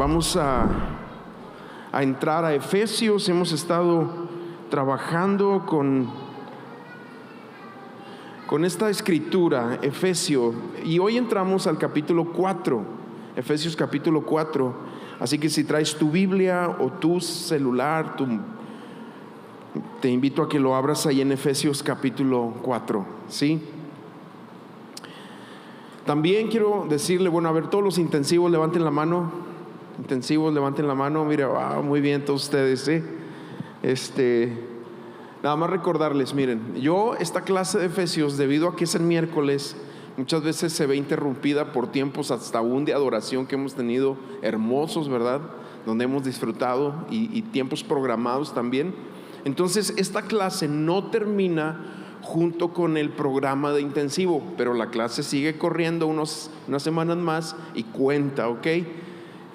Vamos a entrar a Efesios. Hemos estado trabajando con esta escritura, Efesios, y hoy entramos al capítulo 4, Efesios capítulo 4. Así que si traes tu Biblia o tu celular, te invito a que lo abras ahí en Efesios capítulo 4, ¿sí? También quiero decirle, a ver, todos los intensivos levanten la mano. Intensivos, levanten la mano. Mira, muy bien todos ustedes, ¿sí? Nada más recordarles, miren, esta clase de Efesios, debido a que es el miércoles, muchas veces se ve interrumpida por tiempos hasta un de adoración que hemos tenido hermosos, ¿verdad? Donde hemos disfrutado y tiempos programados también. Entonces esta clase no termina junto con el programa de intensivo, pero la clase sigue corriendo unas semanas más y cuenta, ¿ok?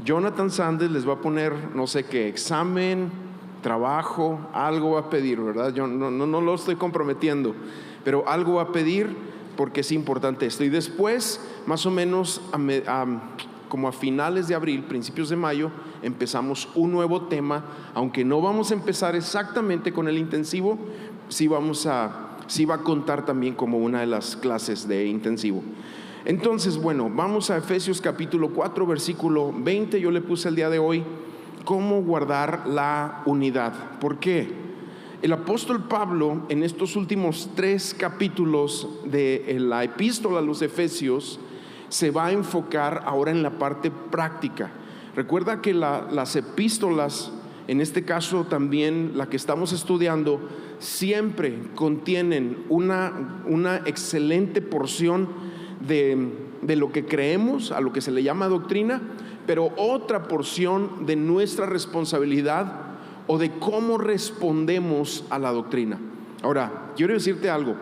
Jonathan Sanders les va a poner, no sé qué, examen, trabajo, algo va a pedir, ¿verdad? Yo no lo estoy comprometiendo, pero algo va a pedir porque es importante esto. Y después, más o menos como a finales de abril, principios de mayo, empezamos un nuevo tema. Aunque no vamos a empezar exactamente con el intensivo, sí va a contar también como una de las clases de intensivo. Entonces, vamos a Efesios capítulo 4, versículo 20. Yo le puse el día de hoy, cómo guardar la unidad. ¿Por qué? El apóstol Pablo, en estos últimos 3 capítulos de la epístola a los Efesios, se va a enfocar ahora en la parte práctica. Recuerda que las epístolas, en este caso también la que estamos estudiando, siempre contienen una excelente porción de lo que creemos, a lo que se le llama doctrina, pero otra porción de nuestra responsabilidad o de cómo respondemos a la doctrina. Ahora, quiero decirte algo,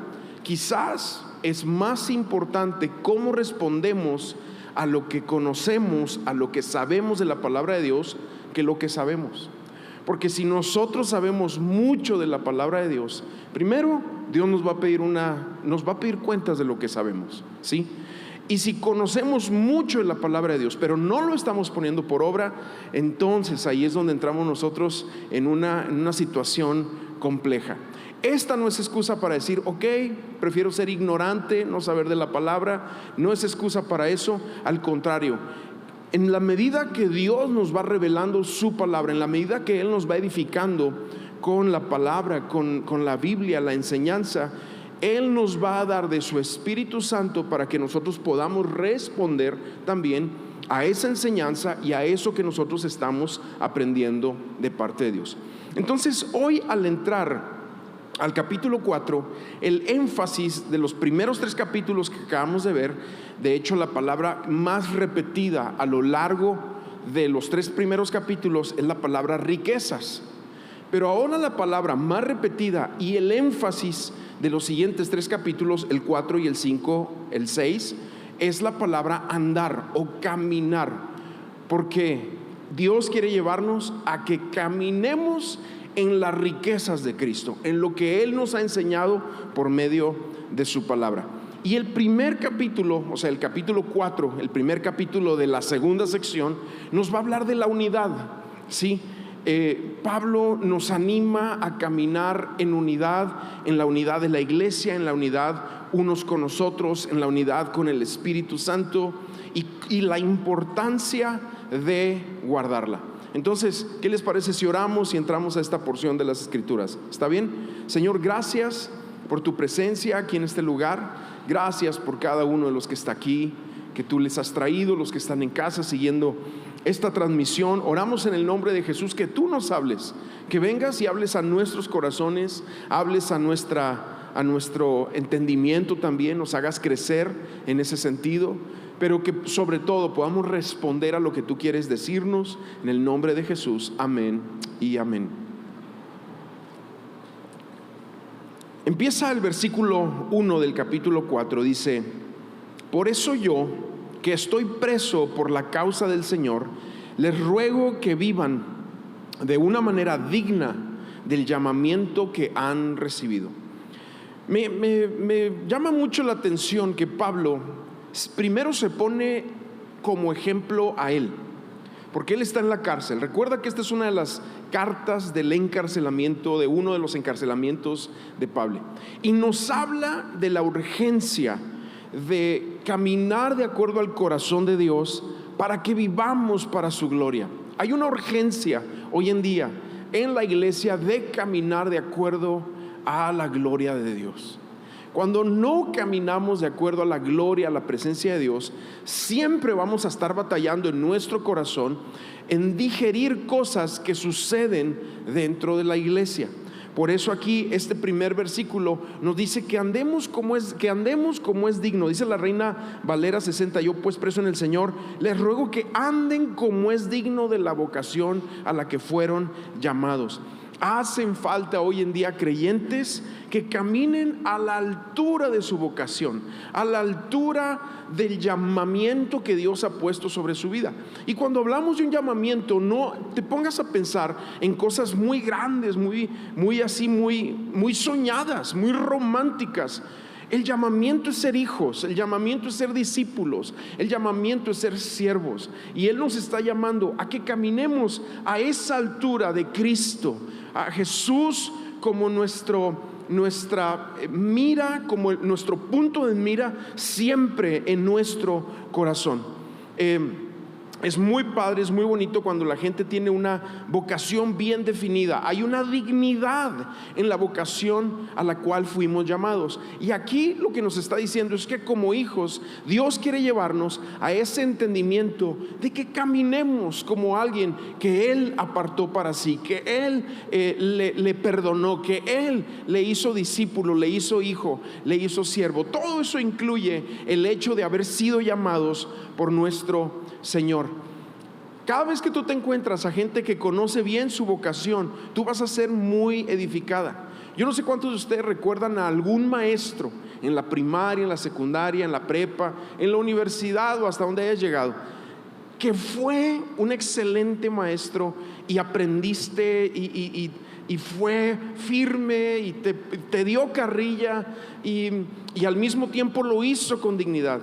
quizás es más importante cómo respondemos a lo que conocemos, a lo que sabemos de la palabra de Dios, que lo que sabemos. Porque si nosotros sabemos mucho de la palabra de Dios, primero Dios nos va a pedir cuentas de lo que sabemos, ¿sí? Y si conocemos mucho de la palabra de Dios, pero no lo estamos poniendo por obra, entonces ahí es donde entramos nosotros en una situación compleja. Esta no es excusa para decir, ok, prefiero ser ignorante, no saber de la palabra. No es excusa para eso, al contrario. En la medida que Dios nos va revelando su palabra, en la medida que Él nos va edificando con la palabra, con la Biblia, la enseñanza, Él nos va a dar de su Espíritu Santo para que nosotros podamos responder también a esa enseñanza y a eso que nosotros estamos aprendiendo de parte de Dios. Entonces, hoy al entrar al capítulo 4, el énfasis de los primeros 3 capítulos que acabamos de ver, de hecho la palabra más repetida a lo largo de los 3 primeros capítulos es la palabra riquezas. Pero ahora la palabra más repetida y el énfasis de los siguientes 3 capítulos, el 4 y el 5, el 6, es la palabra andar o caminar. Porque Dios quiere llevarnos a que caminemos en las riquezas de Cristo, en lo que Él nos ha enseñado por medio de su palabra. Y el primer capítulo, o sea, el capítulo 4, el primer capítulo de la segunda sección, nos va a hablar de la unidad, ¿sí? Pablo nos anima a caminar en unidad, en la unidad de la iglesia, en la unidad unos con nosotros, en la unidad con el Espíritu Santo y la importancia de guardarla. Entonces, ¿qué les parece si oramos y entramos a esta porción de las Escrituras? ¿Está bien? Señor, gracias por tu presencia aquí en este lugar. Gracias por cada uno de los que está aquí, que tú les has traído, los que están en casa siguiendo esta transmisión. Oramos en el nombre de Jesús que tú nos hables, que vengas y hables a nuestros corazones, hables a nuestro entendimiento también, nos hagas crecer en ese sentido, pero que sobre todo podamos responder a lo que tú quieres decirnos en el nombre de Jesús. Amén y amén. Empieza el versículo 1 del capítulo 4, dice: por eso yo, que estoy preso por la causa del Señor, les ruego que vivan de una manera digna del llamamiento que han recibido. Me llama mucho la atención que Pablo primero se pone como ejemplo a él. porque él está en la cárcel. Recuerda que esta es una de las cartas del encarcelamiento, de uno de los encarcelamientos de Pablo, y nos habla de la urgencia de caminar de acuerdo al corazón de Dios para que vivamos para su gloria. Hay una urgencia hoy en día en la iglesia de caminar de acuerdo a la gloria de Dios. Cuando no caminamos de acuerdo a la gloria, a la presencia de Dios, siempre vamos a estar batallando en nuestro corazón en digerir cosas que suceden dentro de la iglesia. Por eso aquí este primer versículo nos dice que andemos como es digno. Dice la Reina Valera 60: yo pues preso en el Señor, les ruego que anden como es digno de la vocación a la que fueron llamados. Hacen falta hoy en día creyentes que caminen a la altura de su vocación, a la altura del llamamiento que Dios ha puesto sobre su vida. Y cuando hablamos de un llamamiento, no te pongas a pensar en cosas muy grandes, muy soñadas, muy románticas. El llamamiento es ser hijos, el llamamiento es ser discípulos, el llamamiento es ser siervos. Y Él nos está llamando a que caminemos a esa altura de Cristo, a Jesús como nuestra mira, como nuestro punto de mira siempre en nuestro corazón. Es muy padre, es muy bonito cuando la gente tiene una vocación bien definida. Hay una dignidad en la vocación a la cual fuimos llamados. Y aquí lo que nos está diciendo es que como hijos, Dios quiere llevarnos a ese entendimiento de que caminemos como alguien que Él apartó para sí, que Él le perdonó, que Él le hizo discípulo, le hizo hijo, le hizo siervo. Todo eso incluye el hecho de haber sido llamados por nuestro Señor. Cada vez que tú te encuentras a gente que conoce bien su vocación, tú vas a ser muy edificada. Yo no sé cuántos de ustedes recuerdan a algún maestro en la primaria, en la secundaria, en la prepa, en la universidad o hasta donde hayas llegado, que fue un excelente maestro y aprendiste y fue firme y te dio carrilla y al mismo tiempo lo hizo con dignidad.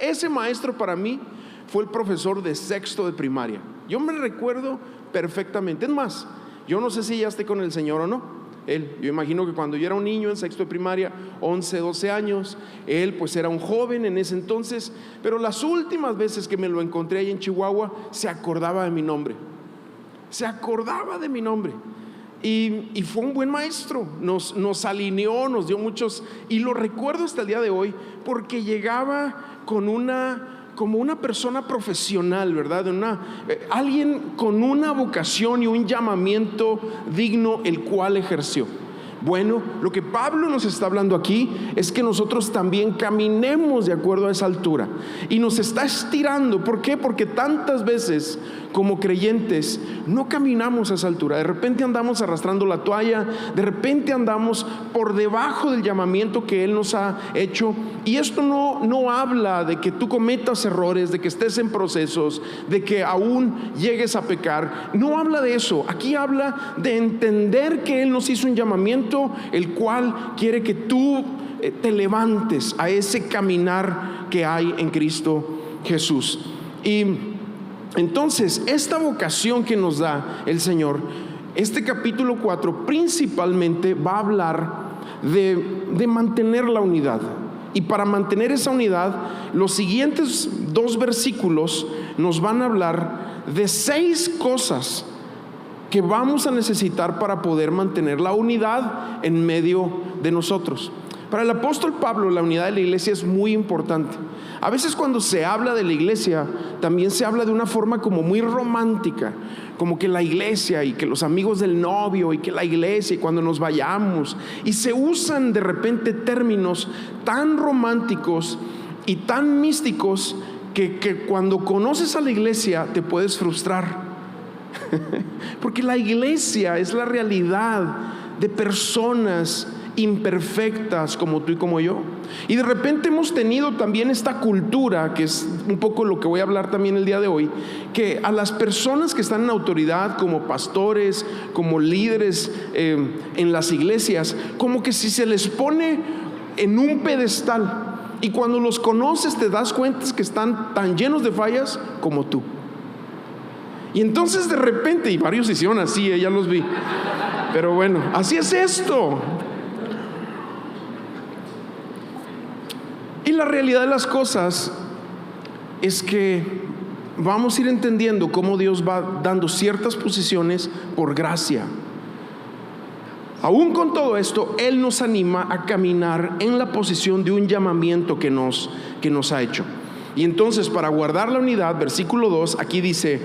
Ese maestro para mí fue el profesor de sexto de primaria. Yo me recuerdo perfectamente. Es más, yo no sé si ya esté con el Señor o no. Yo imagino que cuando yo era un niño en sexto de primaria, 11, 12 años, él pues era un joven en ese entonces, pero las últimas veces que me lo encontré ahí en Chihuahua, se acordaba de mi nombre. Y fue un buen maestro, nos alineó, nos dio muchos, y lo recuerdo hasta el día de hoy, porque llegaba como una persona profesional, ¿verdad? Alguien con una vocación y un llamamiento digno, el cual ejerció. Bueno, lo que Pablo nos está hablando aquí es que nosotros también caminemos de acuerdo a esa altura, y nos está estirando. ¿Por qué? Porque tantas veces como creyentes no caminamos a esa altura. De repente andamos arrastrando la toalla, de repente andamos por debajo del llamamiento que Él nos ha hecho. Y esto no habla de que tú cometas errores, de que estés en procesos, de que aún llegues a pecar. No habla de eso. Aquí habla de entender que Él nos hizo un llamamiento, el cual quiere que tú te levantes a ese caminar que hay en Cristo Jesús. Y entonces esta vocación que nos da el Señor, este capítulo 4 principalmente va a hablar de mantener la unidad. Y para mantener esa unidad, los siguientes 2 versículos nos van a hablar de 6 cosas que vamos a necesitar para poder mantener la unidad en medio de nosotros. Para el apóstol Pablo, la unidad de la iglesia es muy importante. A veces cuando se habla de la iglesia, también se habla de una forma como muy romántica, como que la iglesia y que los amigos del novio y que la iglesia y cuando nos vayamos, y se usan de repente términos tan románticos y tan místicos que cuando conoces a la iglesia te puedes frustrar. Porque la iglesia es la realidad de personas imperfectas como tú y como yo. Y de repente hemos tenido también esta cultura, que es un poco lo que voy a hablar también el día de hoy, que a las personas que están en autoridad, como pastores, como líderes en las iglesias, como que si se les pone en un pedestal, y cuando los conoces te das cuenta que están tan llenos de fallas como tú. Y entonces de repente, y varios hicieron así, ya los vi. Pero bueno, así es esto. Y la realidad de las cosas es que vamos a ir entendiendo cómo Dios va dando ciertas posiciones por gracia. Aún con todo esto, Él nos anima a caminar en la posición de un llamamiento que nos ha hecho. Y entonces, para guardar la unidad, versículo 2, aquí dice: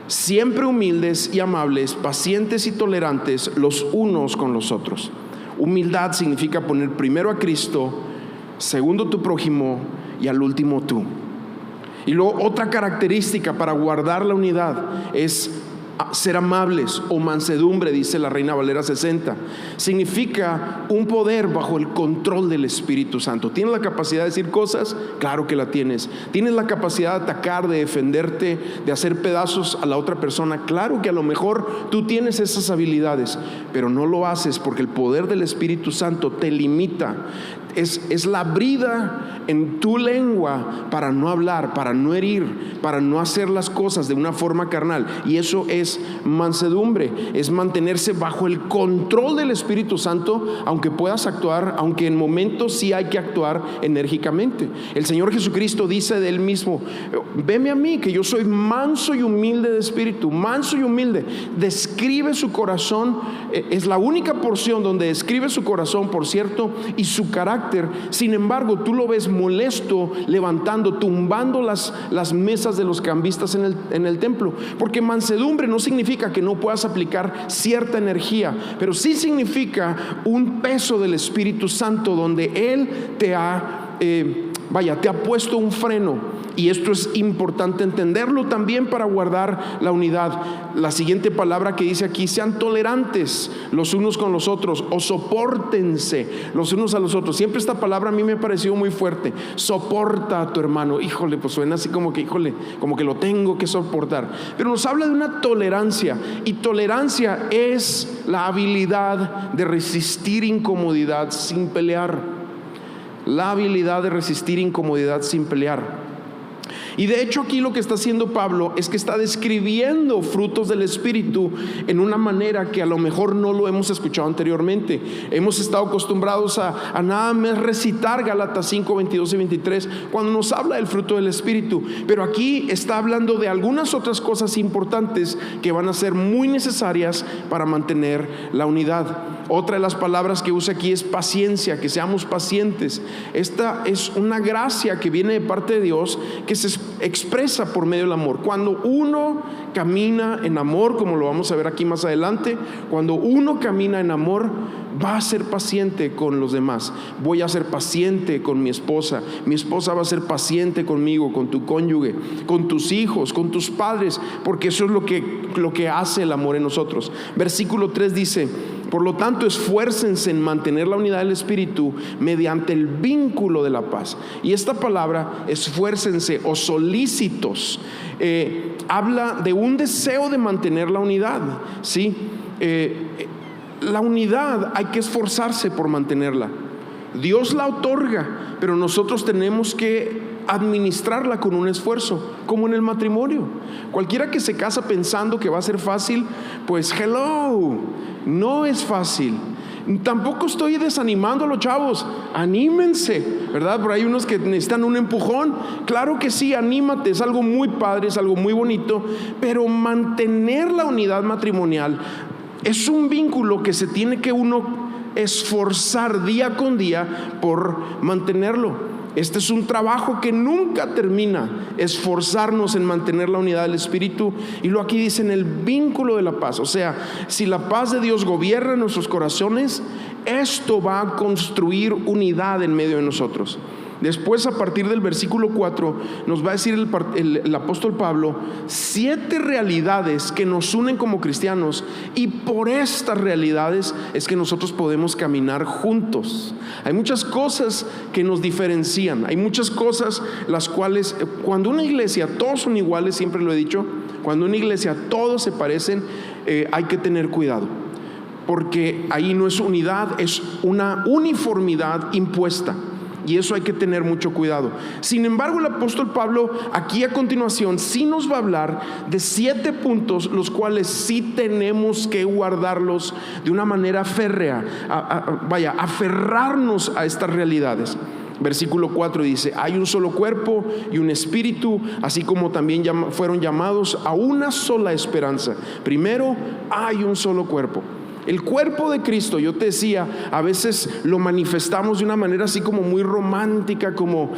siempre humildes y amables, pacientes y tolerantes los unos con los otros. Humildad significa poner primero a Cristo, segundo tu prójimo y al último tú. Y luego otra característica para guardar la unidad es ser amables, o mansedumbre, dice la Reina Valera 60. Significa un poder bajo el control del Espíritu Santo. ¿Tienes la capacidad de decir cosas? Claro que la tienes. ¿Tienes la capacidad de atacar, de defenderte, de hacer pedazos a la otra persona? Claro que a lo mejor tú tienes esas habilidades, pero no lo haces porque el poder del Espíritu Santo te limita. Es la brida en tu lengua para no hablar, para no herir, para no hacer las cosas de una forma carnal. Y eso es mansedumbre, es mantenerse bajo el control del Espíritu Santo, aunque puedas actuar, aunque en momentos sí hay que actuar enérgicamente. El Señor Jesucristo dice de Él mismo: veme a mí, que yo soy manso y humilde de espíritu. Manso y humilde. Describe su corazón, es la única porción donde describe su corazón, por cierto, y su carácter. Sin embargo, tú lo ves molesto, levantando, tumbando las mesas de los cambistas en el templo. Porque mansedumbre no significa que no puedas aplicar cierta energía, pero sí significa un peso del Espíritu Santo donde Él te ha puesto un freno. Y esto es importante entenderlo también para guardar la unidad. La siguiente palabra que dice aquí: sean tolerantes los unos con los otros, o sopórtense los unos a los otros. Siempre esta palabra a mí me pareció muy fuerte. Soporta a tu hermano. Híjole, pues suena así como que como que lo tengo que soportar. Pero nos habla de una tolerancia, y tolerancia es la habilidad de resistir incomodidad sin pelear. La habilidad de resistir incomodidad sin pelear. Y de hecho aquí lo que está haciendo Pablo es que está describiendo frutos del Espíritu en una manera que a lo mejor no lo hemos escuchado anteriormente. Hemos estado acostumbrados a nada más recitar Gálatas 5, 22 y 23 cuando nos habla del fruto del Espíritu. Pero aquí está hablando de algunas otras cosas importantes que van a ser muy necesarias para mantener la unidad. Otra de las palabras que usa aquí es paciencia, que seamos pacientes. Esta es una gracia que viene de parte de Dios, que se expresa por medio del amor. Cuando uno camina en amor, como lo vamos a ver aquí más adelante, cuando uno camina en amor, va a ser paciente con los demás. Voy a ser paciente con mi esposa va a ser paciente conmigo, con tu cónyuge, con tus hijos, con tus padres, porque eso es lo que hace el amor en nosotros. Versículo 3 dice: por lo tanto, esfuércense en mantener la unidad del Espíritu mediante el vínculo de la paz. Y esta palabra, esfuércense o solícitos, habla de un deseo de mantener la unidad, ¿sí? La unidad hay que esforzarse por mantenerla. Dios la otorga, pero nosotros tenemos que administrarla con un esfuerzo, como en el matrimonio. Cualquiera que se casa pensando que va a ser fácil, pues no es fácil. Tampoco estoy desanimando a los chavos, anímense, ¿verdad? Por ahí unos que necesitan un empujón. Claro que sí, anímate, es algo muy padre, es algo muy bonito, pero mantener la unidad matrimonial es un vínculo que se tiene que uno esforzar día con día por mantenerlo. Este es un trabajo que nunca termina, esforzarnos en mantener la unidad del Espíritu. Y lo aquí dice: en el vínculo de la paz. O sea, si la paz de Dios gobierna en nuestros corazones, esto va a construir unidad en medio de nosotros. Después, a partir del versículo 4, nos va a decir el apóstol Pablo 7 realidades que nos unen como cristianos, y por estas realidades es que nosotros podemos caminar juntos. Hay muchas cosas que nos diferencian, hay muchas cosas las cuales, cuando una iglesia todos son iguales, siempre lo he dicho, cuando una iglesia todos se parecen, hay que tener cuidado, porque ahí no es unidad, es una uniformidad impuesta. y eso hay que tener mucho cuidado. Sin embargo, el apóstol Pablo aquí a continuación sí nos va a hablar de 7 puntos, los cuales sí tenemos que guardarlos de una manera férrea, aferrarnos a estas realidades. Versículo 4 dice: hay un solo cuerpo y un espíritu, así como también fueron llamados a una sola esperanza. Primero, hay un solo cuerpo. El cuerpo de Cristo, yo te decía, a veces lo manifestamos de una manera así como muy romántica, como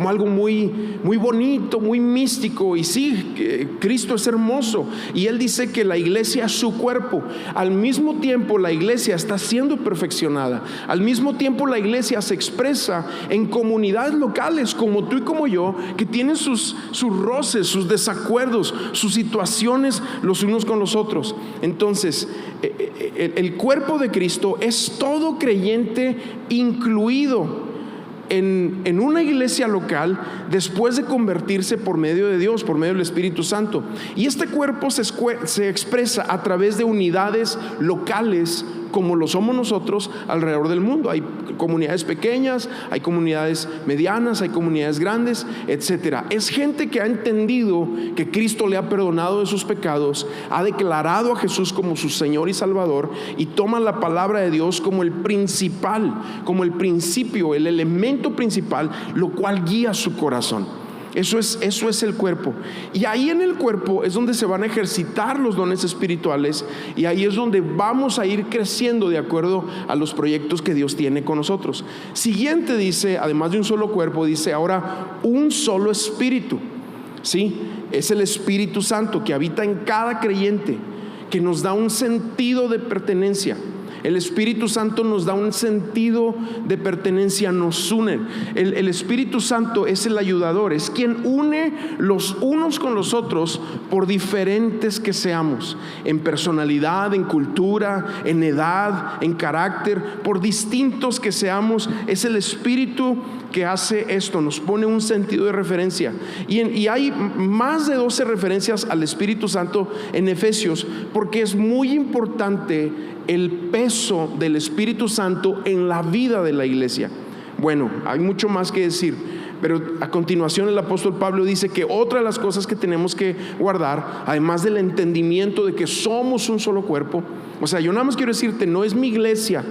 algo muy, muy bonito, muy místico. Y sí, Cristo es hermoso, y Él dice que la iglesia es su cuerpo. Al mismo tiempo, la iglesia está siendo perfeccionada. Al mismo tiempo, la iglesia se expresa en comunidades locales como tú y como yo, que tienen sus roces, sus desacuerdos, sus situaciones los unos con los otros. Entonces, el cuerpo de Cristo es todo creyente incluido en una iglesia local después de convertirse por medio de Dios, por medio del Espíritu Santo. Y este cuerpo se expresa a través de unidades locales, como lo somos nosotros alrededor del mundo. Hay comunidades pequeñas, hay comunidades medianas, hay comunidades grandes, etcétera. Es gente que ha entendido que Cristo le ha perdonado de sus pecados, ha declarado a Jesús como su Señor y Salvador, y toma la palabra de Dios como el principal, como el principio, el elemento principal, lo cual guía su corazón. Eso es el cuerpo. Y ahí en el cuerpo es donde se van a ejercitar los dones espirituales, y ahí es donde vamos a ir creciendo de acuerdo a los proyectos que Dios tiene con nosotros. Siguiente dice, además de un solo cuerpo, dice ahora un solo espíritu. ¿Sí? Es el Espíritu Santo que habita en cada creyente, que nos da un sentido de pertenencia. El Espíritu Santo nos da un sentido de pertenencia, nos une. El Espíritu Santo es el ayudador, es quien une los unos con los otros, por diferentes que seamos, en personalidad, en cultura, en edad, en carácter, por distintos que seamos. Es el Espíritu que hace esto, nos pone un sentido de referencia. Y hay más de 12 referencias al Espíritu Santo en Efesios, porque es muy importante el peso del Espíritu Santo en la vida de la iglesia. Bueno, hay mucho más que decir, pero a continuación el apóstol Pablo dice que otra de las cosas que tenemos que guardar, además del entendimiento de que somos un solo cuerpo, o sea, yo nada más quiero decirte, no es mi iglesia.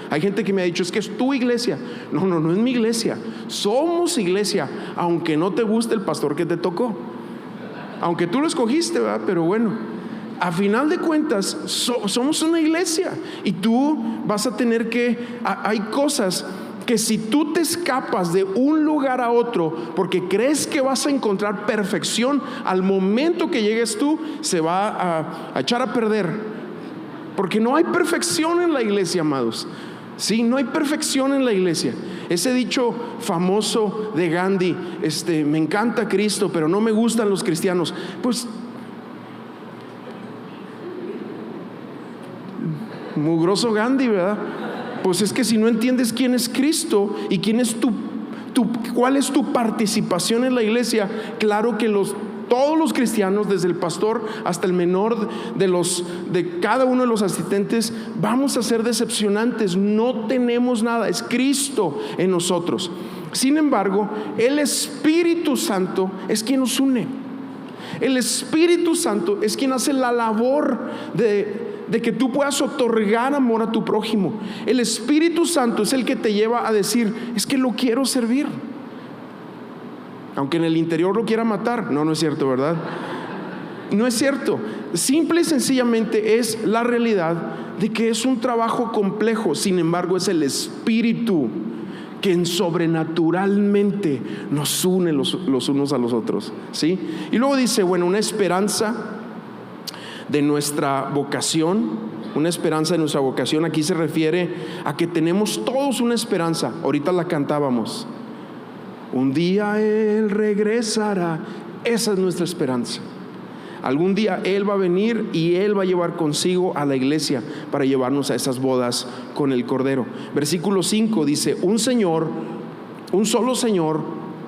Hay gente que me ha dicho, es que es tu iglesia. No es mi iglesia. Somos iglesia, aunque no te guste el pastor que te tocó, aunque tú lo escogiste, ¿verdad? Pero bueno, a final de cuentas somos una iglesia, y tú vas a tener hay cosas que si tú te escapas de un lugar a otro porque crees que vas a encontrar perfección, al momento que llegues tú se va a echar a perder, porque no hay perfección en la iglesia, amados. Sí, no hay perfección en la iglesia. Ese dicho famoso de Gandhi, me encanta Cristo, pero no me gustan los cristianos. Pues mugroso Gandhi, ¿verdad? Pues es que si no entiendes quién es Cristo y quién es cuál es tu participación en la iglesia, claro que todos los cristianos, desde el pastor hasta el menor de cada uno de los asistentes, vamos a ser decepcionantes. No tenemos nada, es Cristo en nosotros. Sin embargo, el Espíritu Santo es quien nos une. El Espíritu Santo es quien hace la labor de que tú puedas otorgar amor a tu prójimo. El Espíritu Santo es el que te lleva a decir, es que lo quiero servir, aunque en el interior lo quiera matar. No es cierto, ¿verdad? No es cierto. Simple y sencillamente es la realidad de que es un trabajo complejo. Sin embargo, es el Espíritu quien sobrenaturalmente nos une los unos a los otros, ¿sí? Y luego dice, bueno, una esperanza de nuestra vocación. Una esperanza de nuestra vocación. Aquí se refiere a que tenemos todos una esperanza. Ahorita la cantábamos. Un día Él regresará. Esa es nuestra esperanza. Algún día Él va a venir y Él va a llevar consigo a la iglesia para llevarnos a esas bodas con el Cordero. Versículo 5 dice, un Señor, un solo Señor,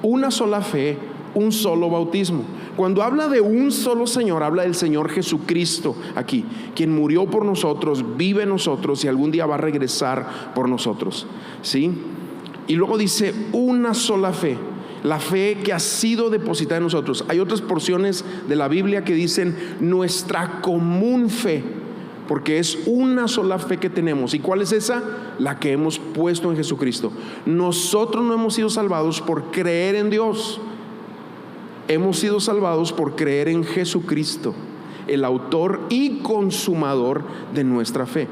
una sola fe, un solo bautismo. Cuando habla de un solo Señor, habla del Señor Jesucristo aquí, quien murió por nosotros, vive en nosotros y algún día va a regresar por nosotros, ¿sí? Y luego dice una sola fe, la fe que ha sido depositada en nosotros. Hay otras porciones de la Biblia que dicen nuestra común fe, porque es una sola fe que tenemos. ¿Y cuál es esa? La que hemos puesto en Jesucristo. Nosotros no hemos sido salvados por creer en Dios, hemos sido salvados por creer en Jesucristo, el autor y consumador de nuestra fe.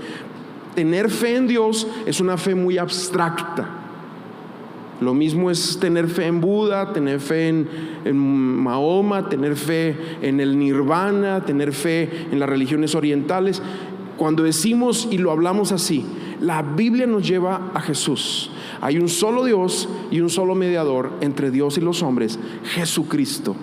Tener fe en Dios es una fe muy abstracta. Lo mismo es tener fe en Buda, tener fe en Mahoma, tener fe en el Nirvana, tener fe en las religiones orientales. Cuando decimos y lo hablamos así, la Biblia nos lleva a Jesús. Hay un solo Dios y un solo mediador entre Dios y los hombres, Jesucristo,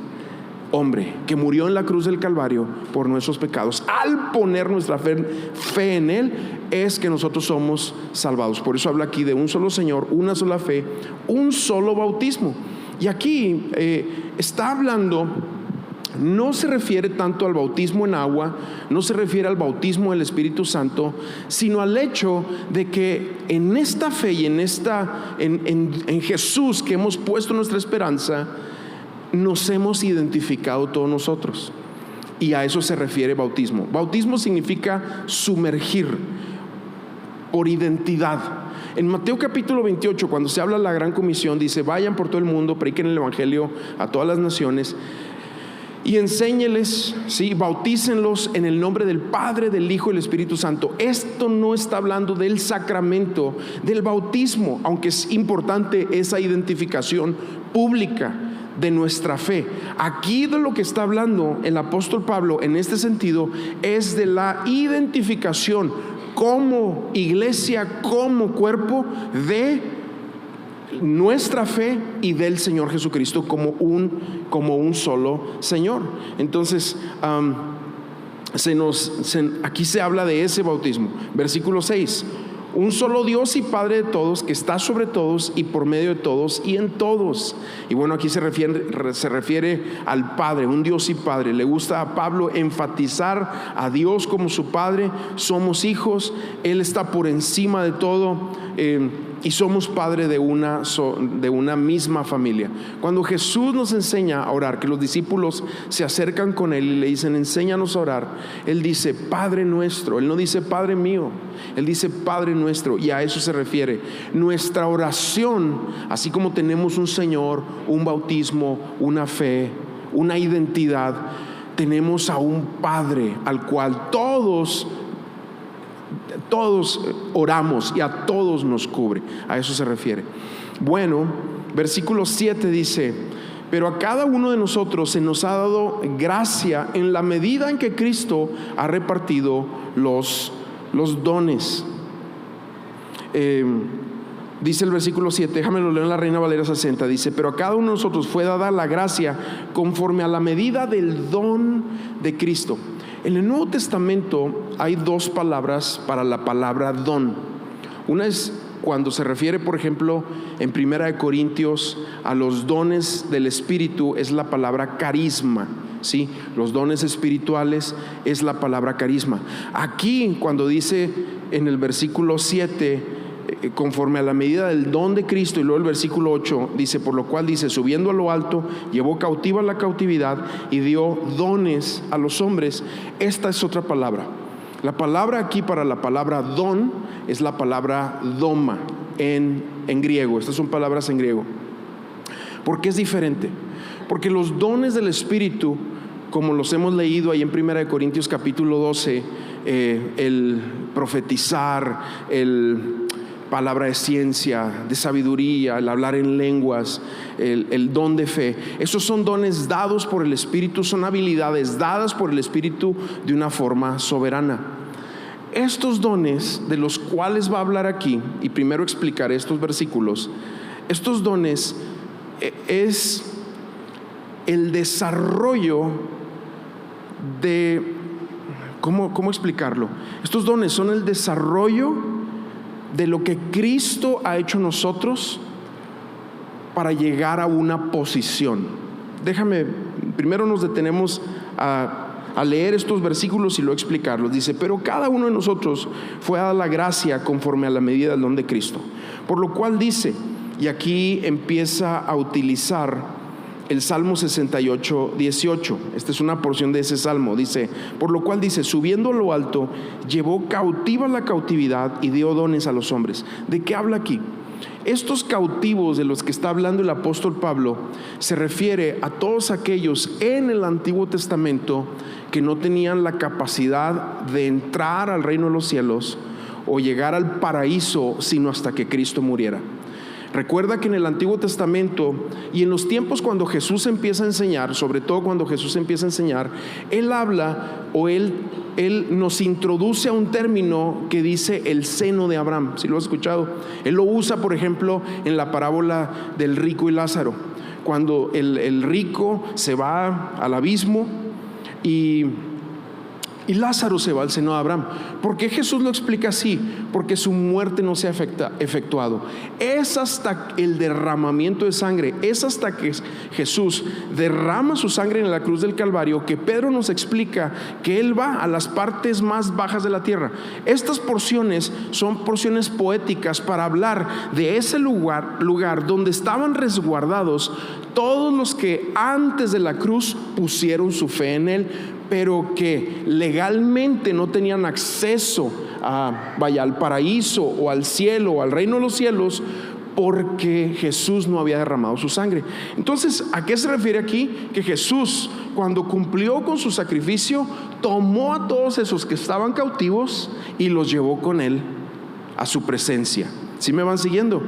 hombre, que murió en la cruz del Calvario por nuestros pecados. Al poner nuestra fe en Él, es que nosotros somos salvados. Por eso habla aquí de un solo Señor, una sola fe, un solo bautismo. Y aquí está hablando, no se refiere tanto al bautismo en agua, no se refiere al bautismo del Espíritu Santo, sino al hecho de que en esta fe y en Jesús, que hemos puesto nuestra esperanza, nos hemos identificado todos nosotros. Y a eso se refiere bautismo. Bautismo significa sumergir por identidad. En Mateo capítulo 28, cuando se habla de la gran comisión, dice: vayan por todo el mundo, prediquen el evangelio a todas las naciones y enséñeles, ¿sí? Bautícenlos en el nombre del Padre, del Hijo y del Espíritu Santo. Esto no está hablando del sacramento del bautismo, aunque es importante esa identificación pública de nuestra fe. Aquí de lo que está hablando el apóstol Pablo en este sentido es de la identificación como iglesia, como cuerpo de nuestra fe y del Señor Jesucristo como un solo Señor. Entonces aquí se habla de ese bautismo. Versículo 6: un solo Dios y Padre de todos, que está sobre todos y por medio de todos y en todos. Y bueno, aquí se refiere al Padre, un Dios y Padre. Le gusta a Pablo enfatizar a Dios como su Padre. Somos hijos, Él está por encima de todo, y somos padre de una misma familia. Cuando Jesús nos enseña a orar, que los discípulos se acercan con Él y le dicen: enséñanos a orar, Él dice Padre nuestro. Él no dice Padre mío, Él dice Padre nuestro. Y a eso se refiere nuestra oración. Así como tenemos un Señor, un bautismo, una fe, una identidad, tenemos a un Padre al cual todos oramos y a todos nos cubre. A eso se refiere. Bueno, versículo 7 dice: pero a cada uno de nosotros se nos ha dado gracia en la medida en que Cristo ha repartido los dones. Dice el versículo 7, déjamelo leer en la Reina Valera 60, dice: pero a cada uno de nosotros fue dada la gracia conforme a la medida del don de Cristo. En el Nuevo Testamento hay dos palabras para la palabra don. Una es cuando se refiere, por ejemplo, en 1 Corintios a los dones del Espíritu, es la palabra carisma, ¿sí? Los dones espirituales es la palabra carisma. Aquí, cuando dice en el versículo 7, conforme a la medida del don de Cristo, y luego el versículo 8 dice: por lo cual dice, subiendo a lo alto, llevó cautiva la cautividad y dio dones a los hombres. Esta es otra palabra. La palabra aquí para la palabra don es la palabra doma en griego. Estas son palabras en griego. ¿Por qué es diferente? Porque los dones del Espíritu, como los hemos leído ahí en 1 Corintios capítulo 12, el profetizar, el palabra de ciencia, de sabiduría, el hablar en lenguas, el don de fe, esos son dones dados por el Espíritu, son habilidades dadas por el Espíritu de una forma soberana. Estos dones de los cuales va a hablar aquí, y primero explicaré estos versículos, estos dones es el desarrollo de, ¿cómo explicarlo? Estos dones son el desarrollo de lo que Cristo ha hecho nosotros para llegar a una posición. Primero nos detenemos a leer estos versículos y luego explicarlos. Dice: pero cada uno de nosotros fue dada la gracia conforme a la medida del don de Cristo. Por lo cual dice: y aquí empieza a utilizar el Salmo 68, 18. Esta es una porción de ese salmo. Dice, por lo cual dice, subiendo a lo alto, llevó cautiva la cautividad y dio dones a los hombres. ¿De qué habla aquí? Estos cautivos de los que está hablando el apóstol Pablo se refiere a todos aquellos en el Antiguo Testamento que no tenían la capacidad de entrar al reino de los cielos o llegar al paraíso sino hasta que Cristo muriera. Recuerda que en el Antiguo Testamento y en los tiempos cuando Jesús empieza a enseñar, sobre todo cuando Jesús empieza a enseñar, Él habla o Él nos introduce a un término que dice el seno de Abraham. ¿Sí lo has escuchado? Él lo usa, por ejemplo, en la parábola del rico y Lázaro, cuando el rico se va al abismo y Lázaro se va al seno de Abraham. ¿Por qué Jesús lo explica así? Porque su muerte no se ha efectuado. Es hasta el derramamiento de sangre, es hasta que Jesús derrama su sangre en la cruz del Calvario, que Pedro nos explica que Él va a las partes más bajas de la tierra. Estas porciones son porciones poéticas para hablar de ese lugar donde estaban resguardados todos los que antes de la cruz pusieron su fe en Él, pero que legalmente no tenían acceso al paraíso o al cielo o al reino de los cielos, porque Jesús no había derramado su sangre. Entonces, ¿a qué se refiere aquí? Que Jesús, cuando cumplió con su sacrificio, tomó a todos esos que estaban cautivos y los llevó con Él a su presencia. ¿Sí me van siguiendo?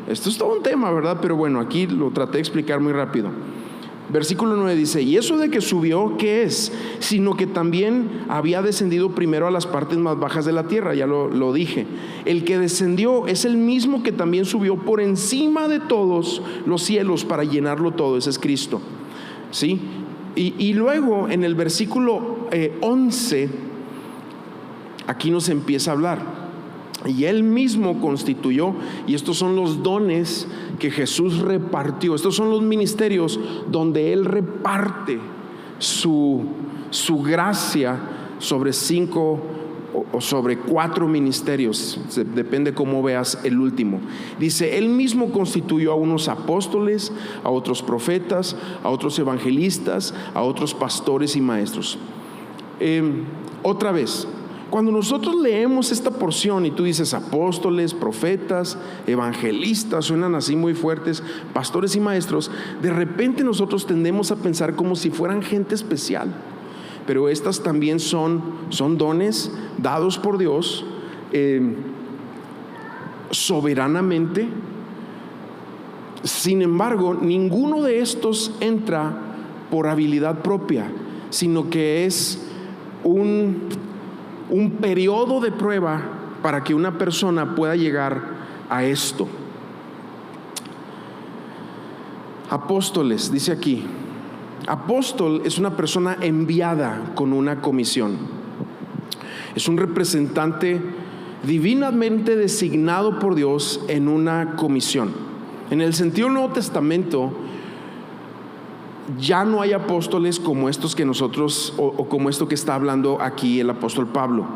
Esto es todo un tema, ¿verdad? Pero bueno, aquí lo traté de explicar muy rápido. Versículo 9 dice, y eso de que subió, ¿qué es? Sino que también había descendido primero a las partes más bajas de la tierra. Ya lo dije. El que descendió es el mismo que también subió por encima de todos los cielos para llenarlo todo. Ese es Cristo, ¿sí? Y luego en el versículo 11, aquí nos empieza a hablar. Y Él mismo constituyó, y estos son los dones que Jesús repartió, estos son los ministerios donde Él reparte su gracia sobre 5 o sobre 4 ministerios, depende cómo veas el último. Dice, Él mismo constituyó a unos apóstoles, a otros profetas, a otros evangelistas, a otros pastores y maestros. Otra vez, cuando nosotros leemos esta porción y tú dices apóstoles, profetas, evangelistas, suenan así muy fuertes, pastores y maestros, de repente nosotros tendemos a pensar como si fueran gente especial, pero estas también son dones dados por Dios soberanamente. Sin embargo, ninguno de estos entra por habilidad propia, sino que es un periodo de prueba para que una persona pueda llegar a esto. Apóstoles, dice aquí, apóstol es una persona enviada con una comisión. Es un representante divinamente designado por Dios en una comisión. En el sentido del Nuevo Testamento, ya no hay apóstoles como estos que nosotros, o como esto que está hablando aquí el apóstol Pablo.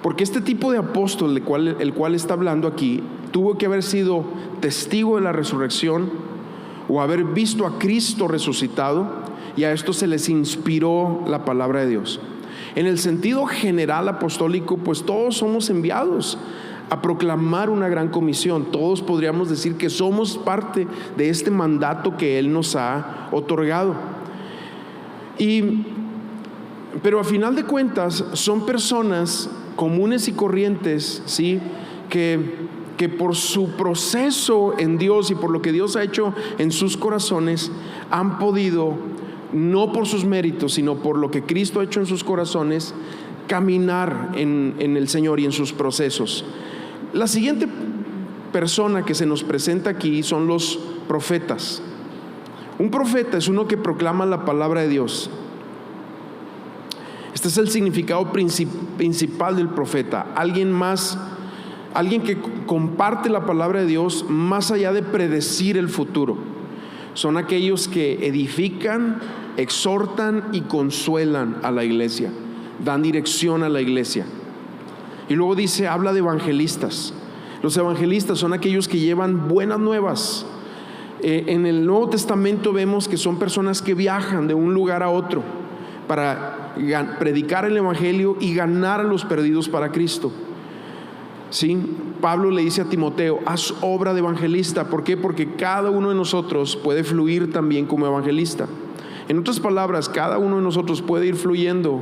Porque este tipo de apóstol, el cual está hablando aquí, tuvo que haber sido testigo de la resurrección o haber visto a Cristo resucitado, y a esto se les inspiró la palabra de Dios. En el sentido general apostólico, pues todos somos enviados a proclamar una gran comisión. Todos podríamos decir que somos parte de este mandato que Él nos ha otorgado. Pero a final de cuentas son personas comunes y corrientes, ¿sí? Que por su proceso en Dios y por lo que Dios ha hecho en sus corazones, han podido, no por sus méritos, sino por lo que Cristo ha hecho en sus corazones, caminar en el Señor y en sus procesos. La siguiente persona que se nos presenta aquí son los profetas. Un profeta es uno que proclama la palabra de Dios. Este es el significado principal del profeta. Alguien que comparte la palabra de Dios más allá de predecir el futuro. Son aquellos que edifican, exhortan y consuelan a la iglesia, dan dirección a la iglesia. Y luego dice, habla de evangelistas. Los evangelistas son aquellos que llevan buenas nuevas. En el Nuevo Testamento vemos que son personas que viajan de un lugar a otro para predicar el evangelio y ganar a los perdidos para Cristo. ¿Sí? Pablo le dice a Timoteo: haz obra de evangelista. ¿Por qué? Porque cada uno de nosotros puede fluir también como evangelista. En otras palabras, cada uno de nosotros puede ir fluyendo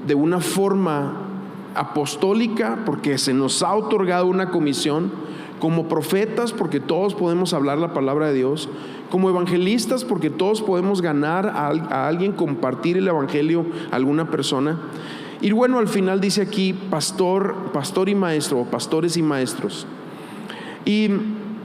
de una forma apostólica, porque se nos ha otorgado una comisión; como profetas, porque todos podemos hablar la palabra de Dios; como evangelistas, porque todos podemos ganar a alguien, compartir el evangelio a alguna persona. Y bueno, al final dice aquí pastor y maestro, o pastores y maestros. Y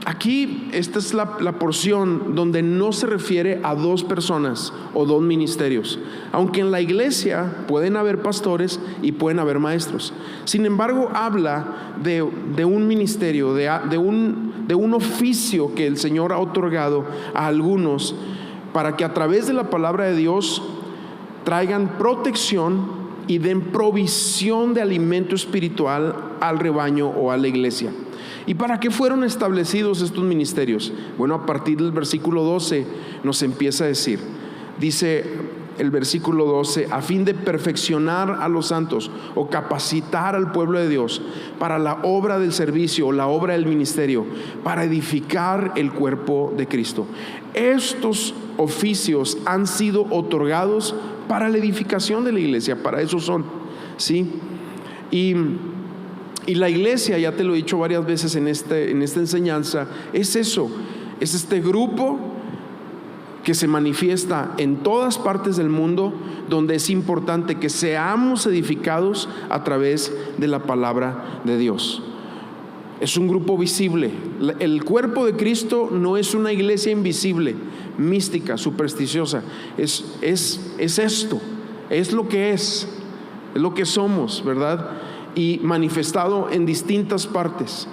aquí esta es la porción donde no se refiere a dos personas o dos ministerios, aunque en la iglesia pueden haber pastores y pueden haber maestros. Sin embargo, habla de un ministerio, de un oficio que el Señor ha otorgado a algunos, para que a través de la palabra de Dios traigan protección y den provisión de alimento espiritual al rebaño o a la iglesia. ¿Y para qué fueron establecidos estos ministerios? Bueno, a partir del versículo 12 nos empieza a decir, dice el versículo 12: a fin de perfeccionar a los santos, o capacitar al pueblo de Dios para la obra del servicio o la obra del ministerio, para edificar el cuerpo de Cristo. Estos oficios han sido otorgados para la edificación de la iglesia, para eso son, ¿sí? Y la iglesia, ya te lo he dicho varias veces en esta enseñanza, es eso, es este grupo que se manifiesta en todas partes del mundo, donde es importante que seamos edificados a través de la palabra de Dios. Es un grupo visible. El cuerpo de Cristo no es una iglesia invisible, mística, supersticiosa. Es esto, es lo que somos, ¿verdad? Y manifestado en distintas partes.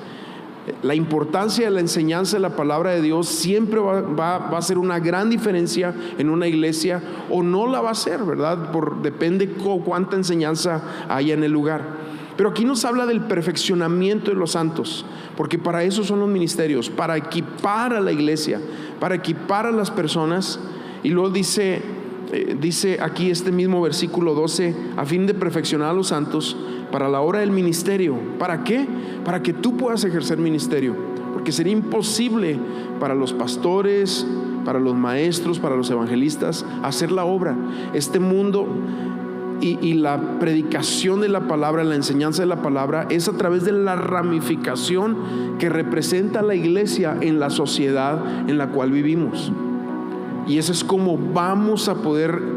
La importancia de la enseñanza de la palabra de Dios siempre va a ser una gran diferencia en una iglesia, o no la va a ser, ¿verdad? Depende cuánta enseñanza haya en el lugar. Pero aquí nos habla del perfeccionamiento de los santos, porque para eso son los ministerios, para equipar a la iglesia, para equipar a las personas. Y luego dice aquí este mismo versículo 12: a fin de perfeccionar a los santos para la obra del ministerio. ¿Para qué? Para que tú puedas ejercer ministerio, porque sería imposible para los pastores, para los maestros, para los evangelistas hacer la obra. Este mundo y la predicación de la palabra, la enseñanza de la palabra, es a través de la ramificación que representa la iglesia en la sociedad en la cual vivimos. Y eso es como vamos a poder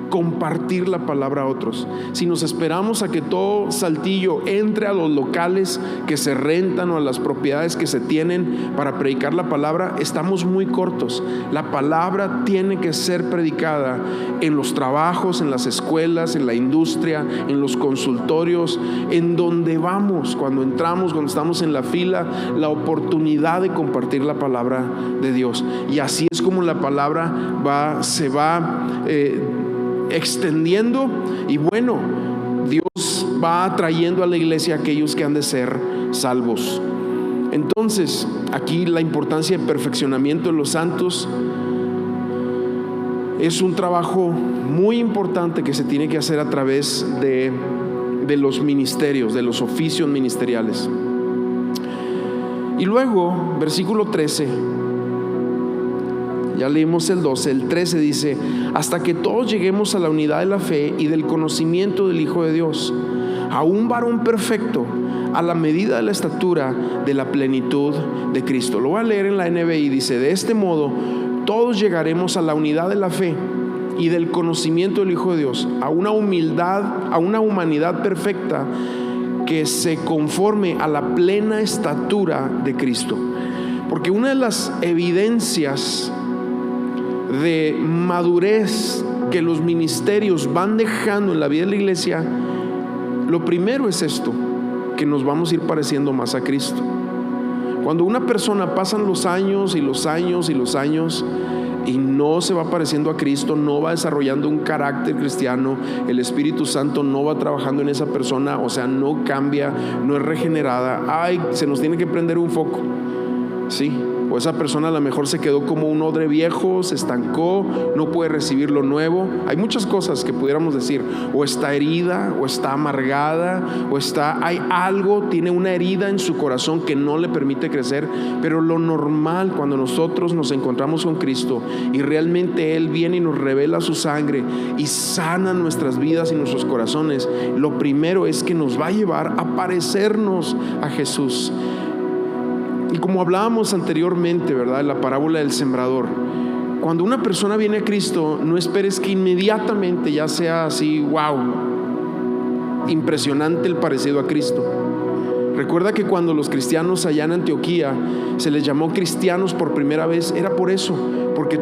compartir la palabra a otros. Si nos esperamos a que todo Saltillo entre a los locales que se rentan o a las propiedades que se tienen para predicar la palabra, estamos muy cortos. La palabra tiene que ser predicada en los trabajos, en las escuelas, en la industria, en los consultorios, en donde vamos, cuando entramos, cuando estamos en la fila, la oportunidad de compartir la palabra de Dios. Y así es como la palabra se va extendiendo, y bueno, Dios va atrayendo a la iglesia a aquellos que han de ser salvos. Entonces, aquí la importancia del perfeccionamiento de los santos es un trabajo muy importante que se tiene que hacer a través de los ministerios, de los oficios ministeriales. Y luego, versículo 13, ya leímos el 12, el 13 dice: hasta que todos lleguemos a la unidad de la fe y del conocimiento del Hijo de Dios, a un varón perfecto, a la medida de la estatura de la plenitud de Cristo. Lo voy a leer en la NBI, dice: de este modo todos llegaremos a la unidad de la fe y del conocimiento del Hijo de Dios, a una humanidad perfecta, que se conforme a la plena estatura de Cristo. Porque una de las evidencias de madurez que los ministerios van dejando en la vida de la iglesia, lo primero es esto, que nos vamos a ir pareciendo más a Cristo. Cuando una persona pasan los años y los años y los años, y no se va pareciendo a Cristo, no va desarrollando un carácter cristiano, el Espíritu Santo no va trabajando en esa persona, o sea, no cambia, no es regenerada, se nos tiene que prender un foco, ¿sí? O esa persona a lo mejor se quedó como un odre viejo, se estancó, no puede recibir lo nuevo. Hay muchas cosas que pudiéramos decir, o está herida, o está amargada, hay algo, tiene una herida en su corazón que no le permite crecer. Pero lo normal cuando nosotros nos encontramos con Cristo y realmente Él viene y nos revela su sangre y sana nuestras vidas y nuestros corazones, lo primero es que nos va a llevar a parecernos a Jesús. Y como hablábamos anteriormente, ¿verdad? En la parábola del sembrador, cuando una persona viene a Cristo, no esperes que inmediatamente ya sea así, wow, impresionante el parecido a Cristo. Recuerda que cuando los cristianos allá en Antioquía se les llamó cristianos por primera vez, era por eso, porque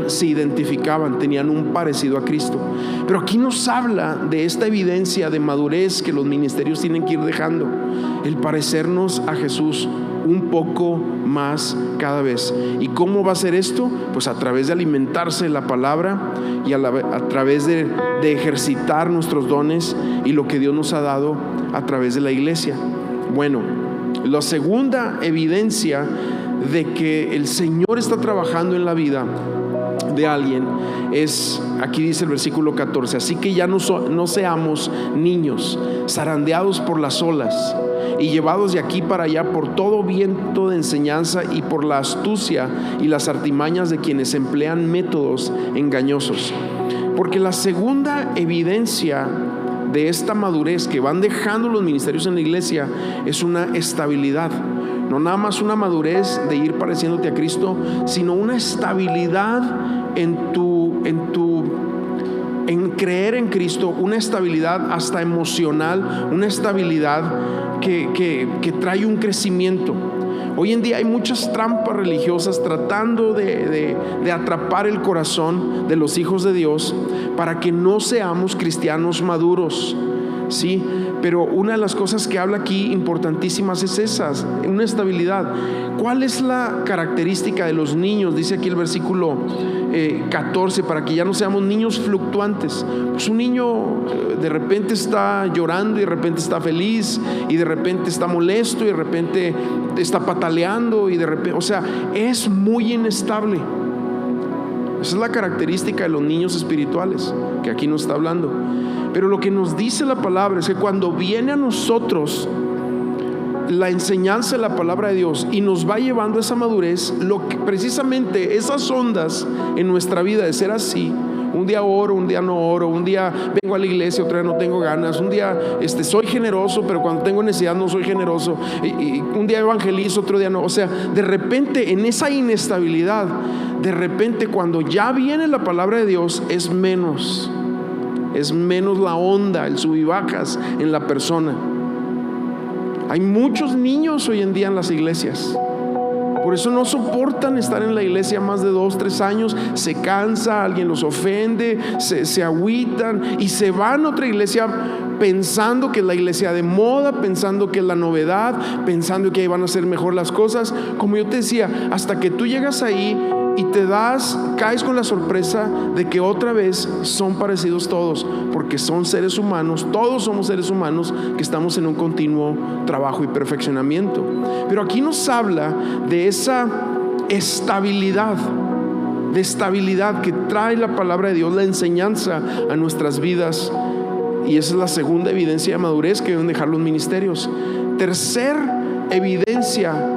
se identificaban, tenían un parecido a Cristo. Pero aquí nos habla de esta evidencia de madurez que los ministerios tienen que ir dejando, el parecernos a Jesús un poco más cada vez. ¿Y cómo va a ser esto? Pues a través de alimentarse de la palabra y a través de ejercitar nuestros dones y lo que Dios nos ha dado a través de la iglesia. Bueno, la segunda evidencia de que el Señor está trabajando en la vida de alguien es, aquí dice el versículo 14: así que ya no seamos niños zarandeados por las olas y llevados de aquí para allá por todo viento de enseñanza y por la astucia y las artimañas de quienes emplean métodos engañosos. Porque la segunda evidencia de esta madurez que van dejando los ministerios en la iglesia es una estabilidad. No nada más una madurez de ir pareciéndote a Cristo, sino una estabilidad en creer en Cristo, una estabilidad hasta emocional, una estabilidad que trae un crecimiento. Hoy en día hay muchas trampas religiosas tratando de atrapar el corazón de los hijos de Dios para que no seamos cristianos maduros, ¿sí? Pero una de las cosas que habla aquí importantísimas es esa, una estabilidad. ¿Cuál es la característica de los niños? Dice aquí el versículo 14, para que ya no seamos niños fluctuantes. Pues un niño de repente está llorando y de repente está feliz y de repente está molesto y de repente está pataleando y de repente, o sea, es muy inestable. Esa es la característica de los niños espirituales que aquí nos está hablando. Pero lo que nos dice la palabra es que cuando viene a nosotros la enseñanza de la palabra de Dios y nos va llevando a esa madurez, precisamente esas ondas en nuestra vida de ser así, un día oro, un día no oro, un día vengo a la iglesia, otro día no tengo ganas, un día soy generoso, pero cuando tengo necesidad no soy generoso, y un día evangelizo, otro día no. O sea, de repente en esa inestabilidad, de repente cuando ya viene la palabra de Dios es menos la onda, el sub y bajas en la persona. Hay muchos niños hoy en día en las iglesias. Por eso no soportan estar en la iglesia más de 2-3 años. Se cansa, alguien los ofende, se agüitan y se van a otra iglesia pensando que es la iglesia de moda, pensando que es la novedad, pensando que ahí van a ser mejor las cosas. Como yo te decía, hasta que tú llegas ahí y caes con la sorpresa de que otra vez son parecidos todos, porque son seres humanos, todos somos seres humanos que estamos en un continuo trabajo y perfeccionamiento. Pero aquí nos habla de esa estabilidad que trae la palabra de Dios, la enseñanza a nuestras vidas, y esa es la segunda evidencia de madurez que deben dejar los ministerios. Tercer evidencia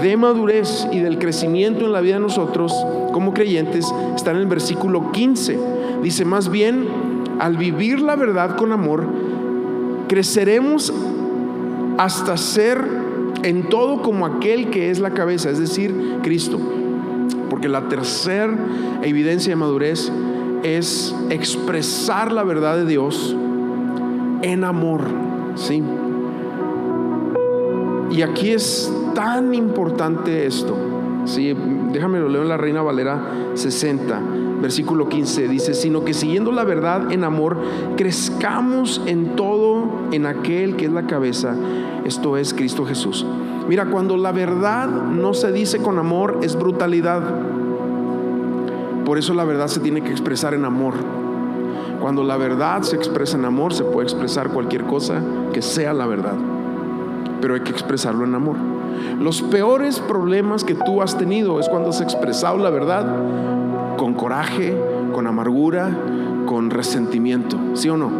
de madurez y del crecimiento en la vida de nosotros como creyentes está en el versículo 15. Dice: más bien, al vivir la verdad con amor, creceremos hasta ser en todo como aquel que es la cabeza, es decir, Cristo. Porque la tercera evidencia de madurez es expresar la verdad de Dios en amor, ¿sí? Y aquí es tan importante esto, ¿sí? Déjame lo leo en la Reina Valera 60, versículo 15. Dice: sino que siguiendo la verdad en amor, crezcamos en todo en aquel que es la cabeza, esto es Cristo Jesús. Mira, cuando la verdad no se dice con amor, es brutalidad. Por eso la verdad se tiene que expresar en amor. Cuando la verdad se expresa en amor, se puede expresar cualquier cosa que sea la verdad, pero hay que expresarlo en amor. Los peores problemas que tú has tenido es cuando has expresado la verdad con coraje, con amargura, con resentimiento, ¿sí o no?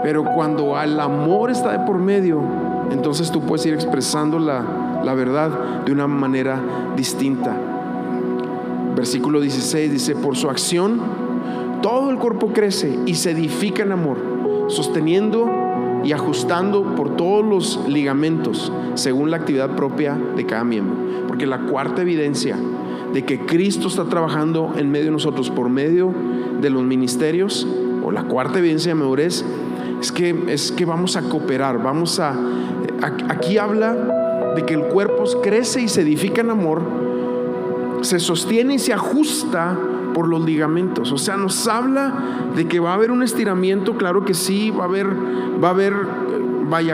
Pero cuando el amor está de por medio, entonces tú puedes ir expresando la verdad de una manera distinta. Versículo 16 dice: por su acción todo el cuerpo crece y se edifica en amor, sosteniendo y ajustando por todos los ligamentos según la actividad propia de cada miembro. Porque la cuarta evidencia de que Cristo está trabajando en medio de nosotros por medio de los ministerios, o la cuarta evidencia de madurez, es que vamos a cooperar. Aquí habla de que el cuerpo crece y se edifica en amor, se sostiene y se ajusta por los ligamentos. O sea, nos habla de que va a haber un estiramiento, claro que sí, va a haber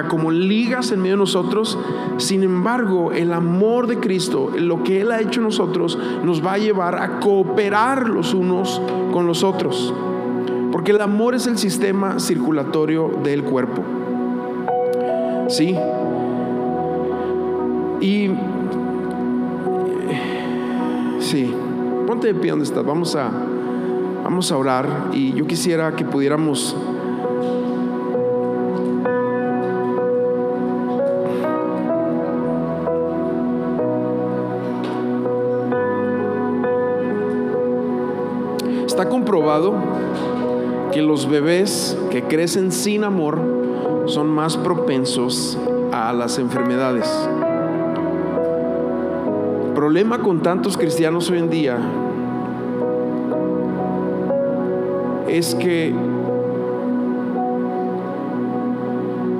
como ligas en medio de nosotros. Sin embargo, el amor de Cristo, lo que Él ha hecho en nosotros, nos va a llevar a cooperar los unos con los otros, porque el amor es el sistema circulatorio del cuerpo. ¿Sí? Y sí, ponte de pie donde estás. Vamos a orar, y yo quisiera que pudiéramos Está comprobado que los bebés que crecen sin amor son más propensos a las enfermedades. El problema con tantos cristianos hoy en día es que,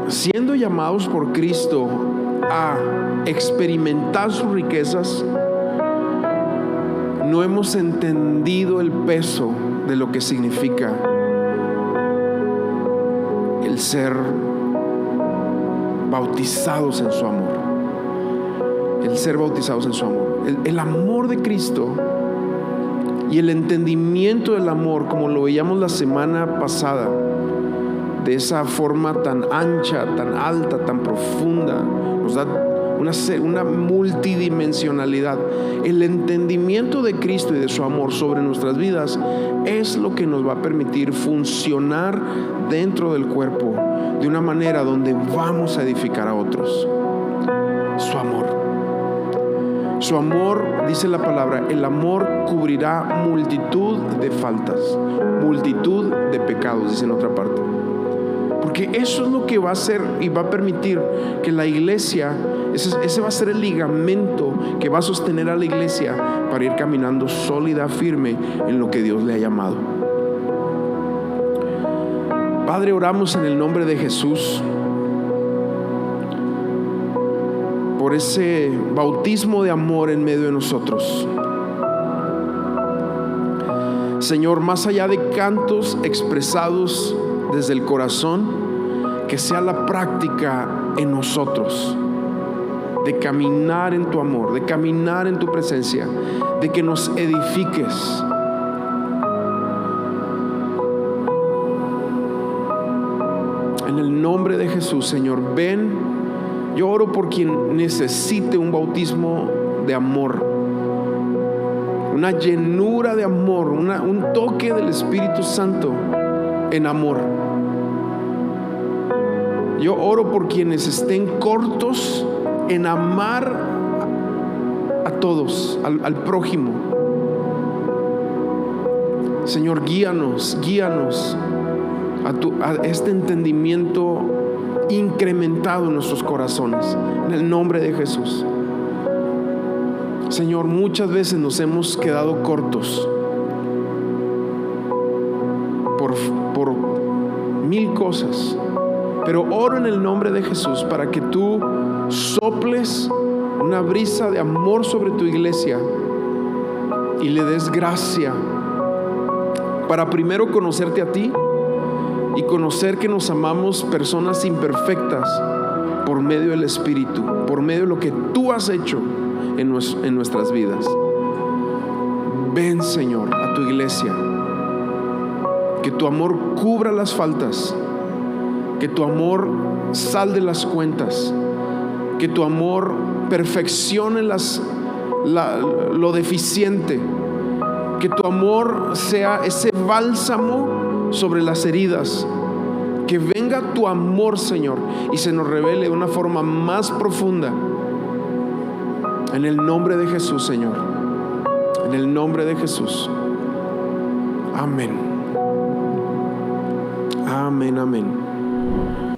siendo llamados por Cristo a experimentar sus riquezas, no hemos entendido el peso de lo que significa el ser bautizados en su amor. El ser bautizados en su amor. El amor de Cristo y el entendimiento del amor, como lo veíamos la semana pasada, de esa forma tan ancha, tan alta, tan profunda, nos da una multidimensionalidad. El entendimiento de Cristo y de su amor sobre nuestras vidas es lo que nos va a permitir funcionar dentro del cuerpo de una manera donde vamos a edificar a otros. Su amor, dice la palabra, el amor cubrirá multitud de faltas, multitud de pecados, dice en otra parte. Porque eso es lo que va a hacer y va a permitir que la iglesia, ese va a ser el ligamento que va a sostener a la iglesia para ir caminando sólida, firme en lo que Dios le ha llamado. Padre, oramos en el nombre de Jesús por ese bautismo de amor en medio de nosotros. Señor, más allá de cantos expresados desde el corazón, que sea la práctica en nosotros de caminar en tu amor, de caminar en tu presencia, de que nos edifiques. En el nombre de Jesús, Señor, ven. Yo oro por quien necesite un bautismo de amor, una llenura de amor, un toque del Espíritu Santo en amor. Yo oro por quienes estén cortos en amar a todos, al prójimo. Señor, guíanos a este entendimiento incrementado en nuestros corazones, en el nombre de Jesús. Señor, muchas veces nos hemos quedado cortos por mil cosas, pero oro en el nombre de Jesús para que tú soples una brisa de amor sobre tu iglesia y le des gracia para primero conocerte a ti y conocer que nos amamos personas imperfectas por medio del Espíritu, por medio de lo que tú has hecho en nuestras vidas. Ven, Señor, a tu iglesia. Que tu amor cubra las faltas. Que tu amor salde las cuentas. Que tu amor perfeccione lo deficiente. Que tu amor sea ese bálsamo sobre las heridas. Que venga tu amor, Señor, y se nos revele de una forma más profunda. En el nombre de Jesús, Señor. En el nombre de Jesús. Amén. Amén, amén.